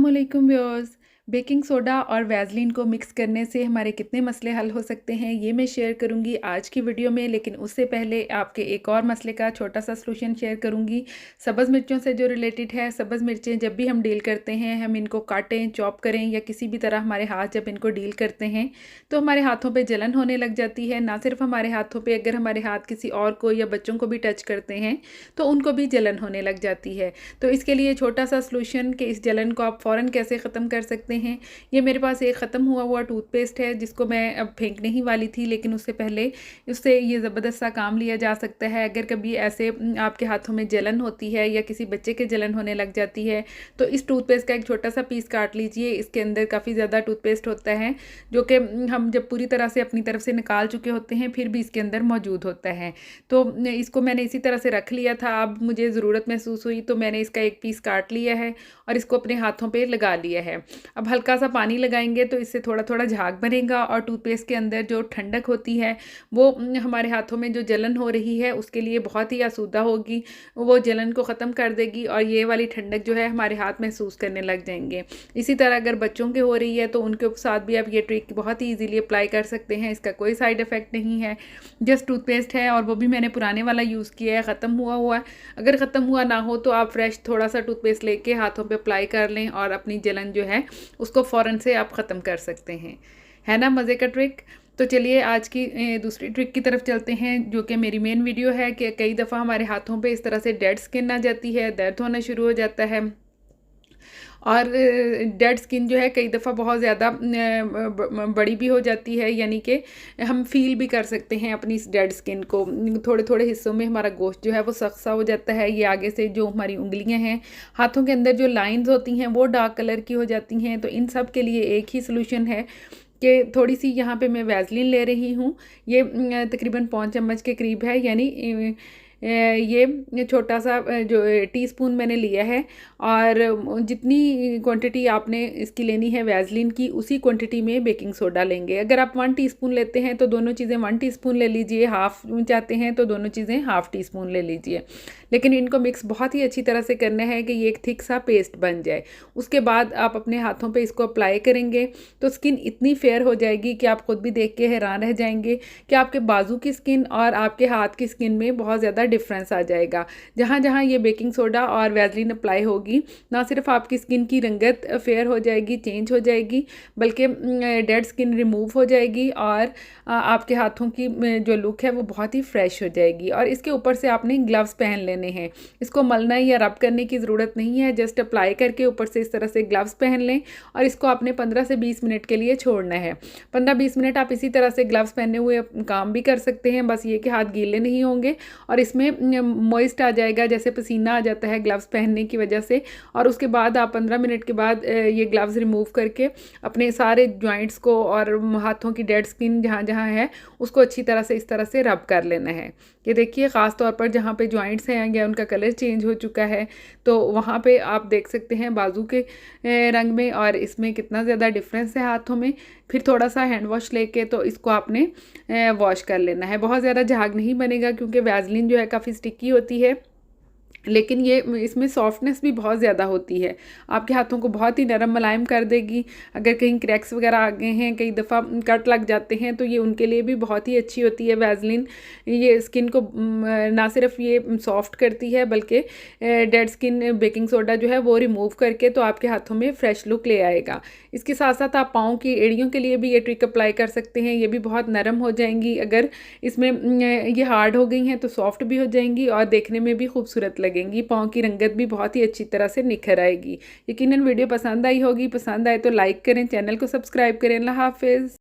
अस्सलामुअलैकुम viewers. Baking soda और Vaseline को मिक्स करने से हमारे कितने मसले हल हो सकते हैं ये मैं शेयर करूंगी आज की वीडियो में। लेकिन उससे पहले आपके एक और मसले का छोटा सा सलूशन शेयर करूंगी। सब्ज़ मिर्चों से जो रिलेटेड है। सब्ज़ मिर्चें जब भी हम डील करते हैं, हम इनको काटें, चॉप करें या किसी भी तरह हमारे हाथ जब इनको डील करते हैं तो हमारे हाथों पर जलन होने लग जाती है। ना सिर्फ हमारे हाथों पर, अगर हमारे हाथ किसी और को या बच्चों को भी टच करते हैं तो उनको भी जलन होने लग जाती है। तो इसके लिए छोटा सा सलूशन कि इस जलन को आप फ़ौरन कैसे ख़त्म कर सकते हैं। ये मेरे पास एक ख़त्म हुआ टूथपेस्ट है जिसको मैं अब फेंकने ही वाली थी, लेकिन उससे पहले उससे ये ज़बरदस्त सा काम लिया जा सकता है। अगर कभी ऐसे आपके हाथों में जलन होती है या किसी बच्चे के जलन होने लग जाती है तो इस टूथपेस्ट का एक छोटा सा पीस काट लीजिए। इसके अंदर काफ़ी ज़्यादा टूथपेस्ट होता है जो कि हम जब पूरी तरह से अपनी तरफ से निकाल चुके होते हैं फिर भी इसके अंदर मौजूद होता है। तो इसको मैंने इसी तरह से रख लिया था। अब मुझे ज़रूरत महसूस हुई तो मैंने इसका एक पीस काट लिया है और इसको अपने हाथों पे लगा लिया है। अब हल्का सा पानी लगाएंगे तो इससे थोड़ा थोड़ा झाग बनेगा और टूथपेस्ट के अंदर जो ठंडक होती है वो हमारे हाथों में जो जलन हो रही है उसके लिए बहुत ही आसूदा होगी। वो जलन को ख़त्म कर देगी और ये वाली ठंडक जो है हमारे हाथ महसूस करने लग जाएंगे। इसी तरह अगर बच्चों के हो रही है तो उनके साथ भी आप ये ट्रिक बहुत ही ईजीली अप्लाई कर सकते हैं। इसका कोई साइड इफ़ेक्ट नहीं है, जस्ट टूथपेस्ट है और वो भी मैंने पुराने वाला यूज़ किया है, ख़त्म हुआ है। अगर ख़त्म हुआ ना हो तो आप फ्रेश थोड़ा सा टूथपेस्ट लेके हाथों पे अप्लाई कर लें और अपनी जलन जो है उसको फ़ौरन से आप ख़त्म कर सकते हैं। है ना मज़े का ट्रिक। तो चलिए आज की दूसरी ट्रिक की तरफ चलते हैं जो कि मेरी मेन वीडियो है कि कई दफ़ा हमारे हाथों पे इस तरह से डेड स्किन आ जाती है, दर्द होना शुरू हो जाता है और डेड स्किन जो है कई दफ़ा बहुत ज़्यादा बड़ी भी हो जाती है, यानी कि हम फील भी कर सकते हैं अपनी इस डेड स्किन को। थोड़े थोड़े हिस्सों में हमारा गोश्त जो है वो सख्त सा हो जाता है। ये आगे से जो हमारी उंगलियां हैं, हाथों के अंदर जो लाइंस होती हैं वो डार्क कलर की हो जाती हैं। तो इन सब के लिए एक ही सोल्यूशन है कि थोड़ी सी यहाँ पे मैं वैसलीन ले रही हूँ। ये तकरीबन 5 चम्मच के करीब है, यानी ये छोटा सा जो टीस्पून मैंने लिया है और जितनी क्वांटिटी आपने इसकी लेनी है वैसलीन की उसी क्वांटिटी में बेकिंग सोडा लेंगे। अगर आप 1 टीस्पून लेते हैं तो दोनों चीज़ें 1 टीस्पून ले लीजिए, हाफ़ चाहते हैं तो दोनों चीज़ें हाफ़ टीस्पून ले लीजिए। लेकिन इनको मिक्स बहुत ही अच्छी तरह से करना है कि ये एक थिक सा पेस्ट बन जाए। उसके बाद आप अपने हाथों पे इसको अप्लाई करेंगे तो स्किन इतनी फेयर हो जाएगी कि आप खुद भी देख के हैरान रह जाएंगे कि आपके बाजू की स्किन और आपके हाथ की स्किन में बहुत ज़्यादा डिफरेंस आ जाएगा। जहाँ जहाँ ये बेकिंग सोडा और वैसलीन अप्लाई होगी ना सिर्फ आपकी स्किन की रंगत फेयर हो जाएगी, चेंज हो जाएगी, बल्कि डेड स्किन रिमूव हो जाएगी और आपके हाथों की जो लुक है वो बहुत ही फ्रेश हो जाएगी। और इसके ऊपर से आपने ग्लव्स पहन लेने हैं। इसको मलना या रब करने की ज़रूरत नहीं है, जस्ट अप्लाई करके ऊपर से इस तरह से ग्लव्स पहन लें और इसको आपने 15 से 20 मिनट के लिए छोड़ना है। 15-20 मिनट आप इसी तरह से ग्लव्स पहने हुए काम भी कर सकते हैं, बस ये कि हाथ गीले नहीं होंगे और इसमें मॉइस्ट आ जाएगा, जैसे पसीना आ जाता है ग्लव्स पहनने की वजह से। और उसके बाद आप 15 मिनट के बाद ये ग्लव्स रिमूव करके अपने सारे जॉइंट्स को और हाथों की डेड स्किन जहाँ जहाँ है उसको अच्छी तरह से इस तरह से रब कर लेना है। ये देखिए ख़ास तौर पर जहाँ पे जॉइंट्स हैं या उनका कलर चेंज हो चुका है तो वहाँ पे आप देख सकते हैं बाजू के रंग में और इसमें कितना ज़्यादा डिफरेंस है हाथों में। फिर थोड़ा सा हैंड वॉश लेके तो इसको आपने वॉश कर लेना है। बहुत ज़्यादा झाग नहीं बनेगा क्योंकि वैसलीन जो है काफ़ी स्टिकी होती है, लेकिन ये इसमें सॉफ्टनेस भी बहुत ज़्यादा होती है, आपके हाथों को बहुत ही नरम मुलायम कर देगी। अगर कहीं क्रैक्स वगैरह आ गए हैं, कई दफ़ा कट लग जाते हैं तो ये उनके लिए भी बहुत ही अच्छी होती है वैसलीन। ये स्किन को ना सिर्फ ये सॉफ्ट करती है बल्कि डेड स्किन बेकिंग सोडा जो है वो रिमूव करके तो आपके हाथों में फ़्रेश लुक ले आएगा। इसके साथ साथ आप पाँव की एड़ियों के लिए भी ये ट्रिक अप्लाई कर सकते हैं, ये भी बहुत नरम हो जाएंगी। अगर इसमें ये हार्ड हो गई हैं तो सॉफ्ट भी हो जाएंगी और देखने में भी खूबसूरत लगेंगी। पाँव की रंगत भी बहुत ही अच्छी तरह से निखर आएगी। यकीनन वीडियो पसंद आई होगी, पसंद आए तो लाइक करें, चैनल को सब्सक्राइब करें। अल्लाह हाफिज़।